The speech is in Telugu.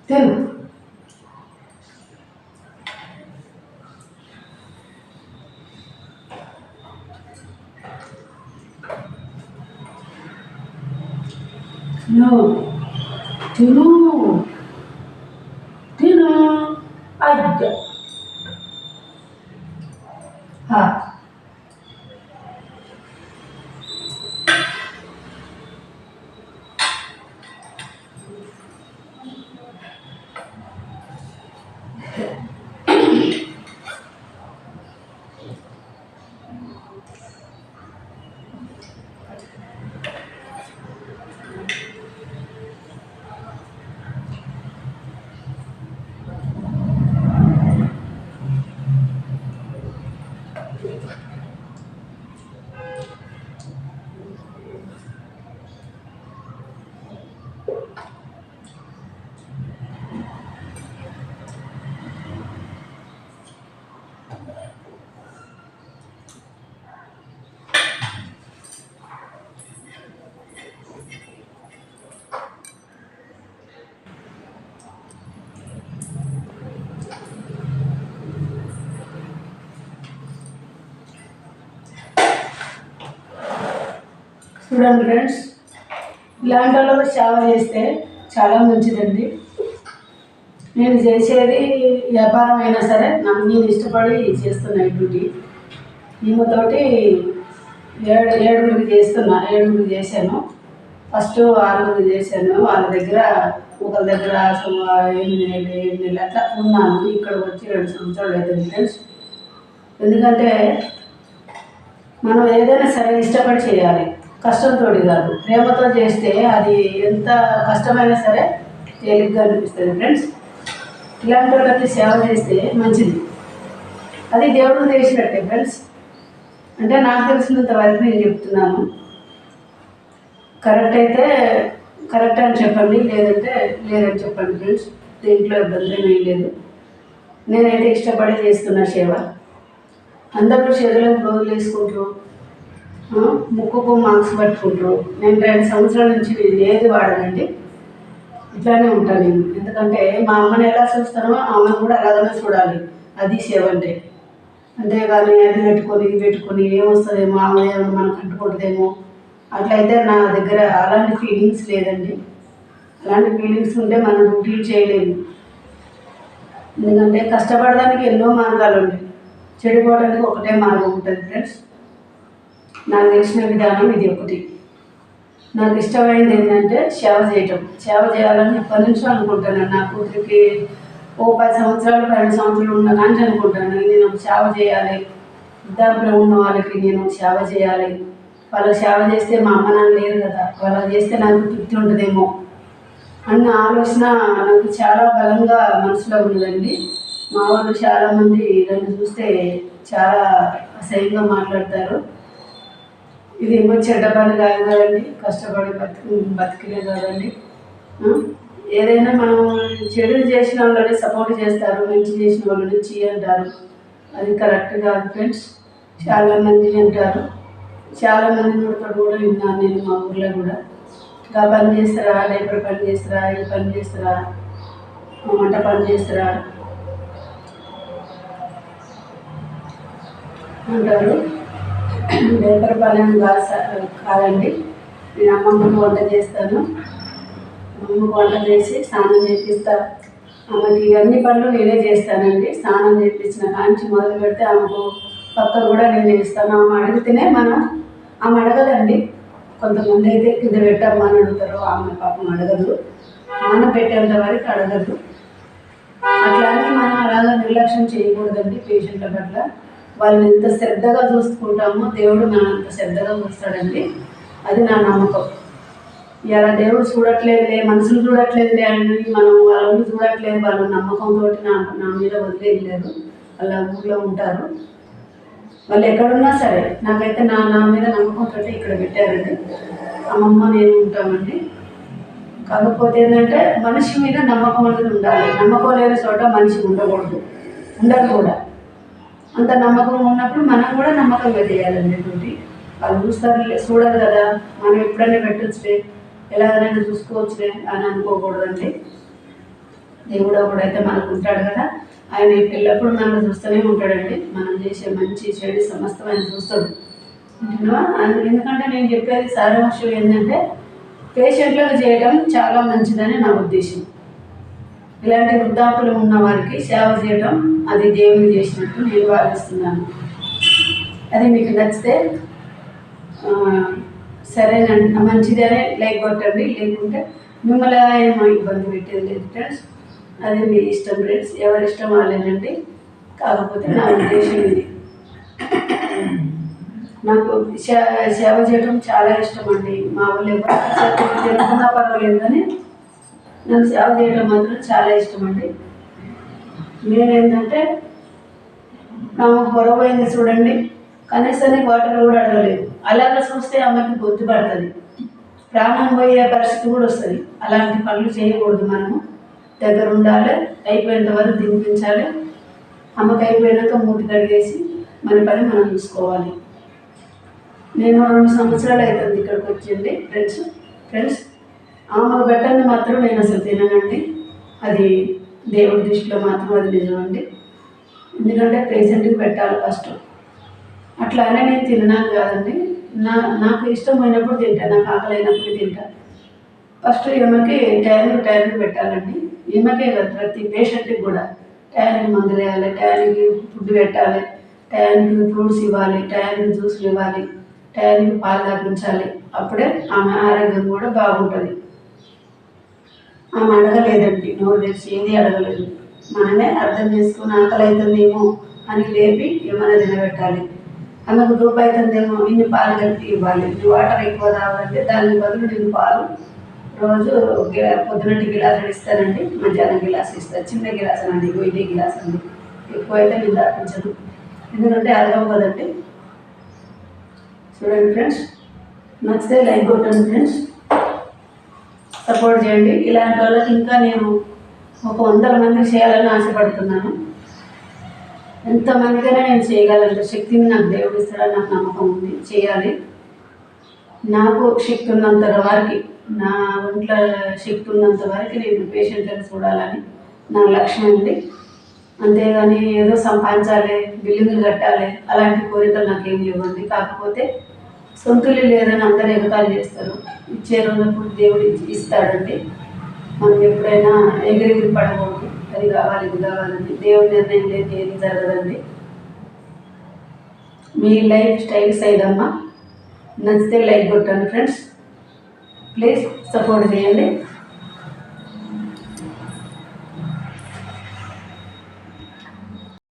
తిను. తిను తిను తిను. అయ్యా చూడండి ఫ్రెండ్స్, ఇలాంటి వాళ్ళకు సేవ చేస్తే చాలా మంచిదండి. నేను చేసేది వ్యాపారం అయినా సరే నేను ఇష్టపడి చేస్తున్నా ఈ డ్యూటీ. ఈమెతోటి ఏడుగురికి చేశాను. ఫస్ట్ 6 చేశాను. వాళ్ళ దగ్గర ఒకరి దగ్గర 8 నెలలు అట్లా ఉన్నాను. ఇక్కడ వచ్చి 2 సంవత్సరాలు అవుతుంది ఫ్రెండ్స్. ఎందుకంటే మనం ఏదైనా సరే ఇష్టపడి చేయాలి, కష్టంతో కాదు. ప్రేమతో చేస్తే అది ఎంత కష్టమైనా సరే తేలిగ్గా అనిపిస్తుంది ఫ్రెండ్స్. ఇలాంటి వాళ్ళకి సేవ చేస్తే మంచిది, అది దేవుడు చేసినట్టే ఫ్రెండ్స్. అంటే నాకు తెలిసినంత వరకు నేను చెప్తున్నాను. కరెక్ట్ అయితే కరెక్ట్ అని చెప్పండి, లేదంటే లేదని చెప్పండి ఫ్రెండ్స్. దీంట్లో ఇబ్బంది ఏమీ లేదు. నేనైతే ఇష్టపడి చేస్తున్నా సేవ. అందరూ చేతులకు బ్లౌజులు వేసుకుంటారు, ముక్కుకు మాస్క్ పట్టుకుంటారు. నేను 2 సంవత్సరాల నుంచి నేను ఏది వాడనండి, ఇట్లానే ఉంటాను నేను. ఎందుకంటే మా అమ్మని ఎలా చూస్తానో ఆమెను కూడా అలాగనే చూడాలి. అది సేవ అంటే. అంతేగాని అది పెట్టుకొని ఇది పెట్టుకొని ఏమొస్తుందేమో, ఆమె మనకు అంటుకుంటుందేమో, అట్లయితే నా దగ్గర అలాంటి ఫీలింగ్స్ లేదండి. అలాంటి ఫీలింగ్స్ ఉంటే మనం డ్యూటీలు చేయలేము. ఎందుకంటే కష్టపడడానికి ఎన్నో మార్గాలు ఉంటాయి, చెడిపోవడానికి ఒకటే మార్గం ఉంటుంది ఫ్రెండ్స్. నాకు తెలిసిన విధానం ఇది ఒకటి. నాకు ఇష్టమైనది ఏంటంటే సేవ చేయటం. సేవ చేయాలని ఎప్పటి నుంచో అనుకుంటాను. నా కూతురికి 10 సంవత్సరాలు 12 సంవత్సరాలు ఉన్న కానీ అనుకుంటాను, నేను సేవ చేయాలి, వృద్ధాప్యంలో ఉన్న వాళ్ళకి నేను సేవ చేయాలి. వాళ్ళకి సేవ చేస్తే మా అమ్మ నాన్న లేరు కదా, వాళ్ళకి చేస్తే నాకు తృప్తి ఉంటుందేమో అన్న ఆలోచన నాకు చాలా బలంగా మనసులో ఉన్నదండి. మా వాళ్ళు చాలామంది నన్ను చూస్తే చాలా అసహ్యంగా మాట్లాడతారు. ఇది ఏమో చెడ్డ పని కాదు కదండి, కష్టపడి బతికినే కదండి. ఏదైనా మనం చెడు చేసిన వాళ్ళని సపోర్ట్ చేస్తారు, మంచి చేసిన వాళ్ళని అంటారు. అది కరెక్ట్ కాదు ఫ్రెండ్స్. చాలామంది అంటారు, చాలామంది కూడా విన్నాను నేను. మా ఊర్లో కూడా ఇంకా పని చేస్తారా, డైపర్ పని చేస్తారా, ఈ పని చేస్తారా, వంట పని చేస్తారా అంటారు. డైపర్ పని కాదండి. నేను అమ్మమ్మకి వంట చేస్తాను. అమ్మమ్మకి వంట చేసి స్నానం చేపిస్తా. ఆమెకి అన్ని పనులు నేనే చేస్తానండి. స్నానం చేయించిన కాంచి మొదలు పెడితే ఆమెకు పక్క కూడా నేను చేస్తాను. ఆమె అడిగితేనే ఆమె అడగదండి. కొంతమంది అయితే కింద పెట్టమ్మా అని అడుగుతారు, ఆమె పాపం అడగదు. ఆమె పెట్టేంత వరకు అడగదు. అట్లానే మనం అలాగా నిర్లక్ష్యం చేయకూడదండి పేషెంట్ల పట్ల. వాళ్ళని ఎంత శ్రద్ధగా చూసుకుంటామో దేవుడు మనం అంత శ్రద్ధగా చూస్తాడండి. అది నా నమ్మకం. ఇలా దేవుడు చూడట్లేదులే, మనుషులు చూడట్లేదులే అని మనం వాళ్ళని చూడట్లేదు, వాళ్ళ నమ్మకంతో నా మీద వదిలేయలేదు. వాళ్ళ ఊళ్ళో ఉంటారు, వాళ్ళు ఎక్కడున్నా సరే. నాకైతే నా మీద నమ్మకంతో ఇక్కడ పెట్టారండి. అమ్మమ్మ నేను ఉంటామండి. కాకపోతే ఏంటంటే మనిషి మీద నమ్మకం అనేది ఉండాలి. నమ్మకం లేని చోట మనిషి ఉండకూడదు, ఉండదు కూడా. అంత నమ్మకం ఉన్నప్పుడు మనం కూడా నమ్మకంగా చేయాలండి డ్యూటీ. వాళ్ళు చూడరు కదా, మనం ఎప్పుడైనా పెట్టొచ్చులే, ఎలాగైనా చూసుకోవచ్చులే అని అనుకోకూడదండి. దేవుడు ఒకడైతే మనకు ఉంటాడు కదా, ఆయన ఎల్లప్పుడూ మనల్ని చూస్తూనే ఉంటాడండి. మనం చేసే మంచి చెడు సమస్తం ఆయన చూస్తాడు. ఎందుకంటే నేను చెప్పేది సారాంశం ఏంటంటే పేషెంట్లకు చేయడం చాలా మంచిదని నా ఉద్దేశం. ఇలాంటి వృద్ధాపులు ఉన్న వారికి సేవ చేయడం అది దేవుడు చేసినట్టు నేను భావిస్తున్నాను. అది మీకు నచ్చితే సరేనండి, మంచిదనే లైక్ కొట్టండి, లేకుంటే మిమ్మల్ని ఏమో ఇబ్బంది పెట్టేది లేదు ఫ్రెండ్స్. అది మీ ఇష్టం ఫ్రెండ్స్, ఎవరి ఇష్టం వాళ్ళేనండి. కాకపోతే నా ఉద్దేశం ఇది. నాకు సేవ చేయడం చాలా ఇష్టం అండి. మా వాళ్ళు ఎవరు తెలుగున్నా పర్వాలేదు కానీ నాకు సేవ చేయడం మాత్రం చాలా ఇష్టం అండి. నేనేంటంటే నాకు పొరపోయింది చూడండి, కనీసానికి వాటర్ కూడా అడగలేదు. అలాగ చూస్తే అమ్మకి గొంతు పడుతుంది, ప్రాణం పోయే పరిస్థితి కూడా వస్తుంది. అలాంటి పనులు చేయకూడదు. మనము దగ్గర ఉండాలి, అయిపోయేంత వరకు తినిపించాలి. అమ్మకి అయిపోయినాక మూతి కడిగేసి మన పని మనం చూసుకోవాలి. నేను 2 సంవత్సరాలు అవుతుంది ఇక్కడికి వచ్చింది ఫ్రెండ్స్. ఆమెకు పెట్టండి మాత్రం నేను అసలు తిననండి. అది దేవుడి దృష్టిలో మాత్రం అది నిజమండి. ఎందుకంటే పేషెంట్కి పెట్టాలి ఫస్ట్. అట్లానే నేను తిన్నాను కాదండి, నాకు ఇష్టమైనప్పుడు తింటాను, నాకు ఆకలి అయినప్పుడు తింటాను. ఫస్ట్ ఈమెకి టైంకి పెట్టాలండి. ఈమెకే కాదు, ప్రతి పేషెంట్కి కూడా టైంకి మందులు వేయాలి, టైంకి ఫుడ్ పెట్టాలి, టైంకి ఫ్రూట్స్ ఇవ్వాలి, టైంకి జ్యూస్లు ఇవ్వాలి, టైంకి పాలు తాపించాలి. అప్పుడే ఆమె ఆరోగ్యం కూడా బాగుంటుంది. ఆమె అడగలేదండి, నోరు తెరిచి ఏది అడగలేదు. మనమే అర్థం చేసుకుని ఆకలి అవుతుందేమో అని లేపి ఏమైనా తినబెట్టాలి. ఆమెకు దూపు అవుతుందేమో ఇన్ని పాలు కలిపి ఇవ్వాలి. ఇన్ని వాటర్ ఎక్కువ తాగాలంటే దానికి బదులు నేను పాలు రోజు పొద్దునటి గిలాసు ఇస్తానండి, మధ్యాహ్నం గిలాసు ఇస్తాను. చిన్న గిలాసు అండి, ఇదే గిలాసు అండి. ఎక్కువ అయితే నేను తాపించదు, ఎందుకంటే అర్థం కదండి. చూడండి ఫ్రెండ్స్, నచ్చితే లైక్ కొట్టండి ఫ్రెండ్స్, సపోర్ట్ చేయండి. ఇలాంటి వాళ్ళకి ఇంకా నేను ఒక 100 మందికి చేయాలని ఆశపడుతున్నాను. ఎంతమందికైనా నేను చేయగలను. శక్తిని నాకు దేవుడు ఇస్తాడని నాకు నమ్మకం ఉంది. చేయాలి. నాకు శక్తి ఉన్నంత వరకు, నా ఒంట్లో శక్తి ఉన్నంత వరకు నేను పేషెంట్లను చూడాలని నా లక్ష్యం ఉంది. అంతేగాని ఏదో సంపాదించాలి, బిల్డింగ్లు కట్టాలి అలాంటి కోరికలు నాకేం లేవండి. కాకపోతే సొంతులు లేదని అందరూ ఎగతాళి చేస్తారు. ఇచ్చే రోజుప్పుడు దేవుడు ఇస్తాడండి. మనం ఎప్పుడైనా ఎగిరి పడకూడదు. అది కావాలి, ఇది కావాలండి. దేవుడి నిర్ణయం లేదు ఏది జరగదండి. మీ లైఫ్ స్టైల్ సైదమ్మా. నచ్చితే లైక్ కొట్టండి ఫ్రెండ్స్, ప్లీజ్ సపోర్ట్ చేయండి.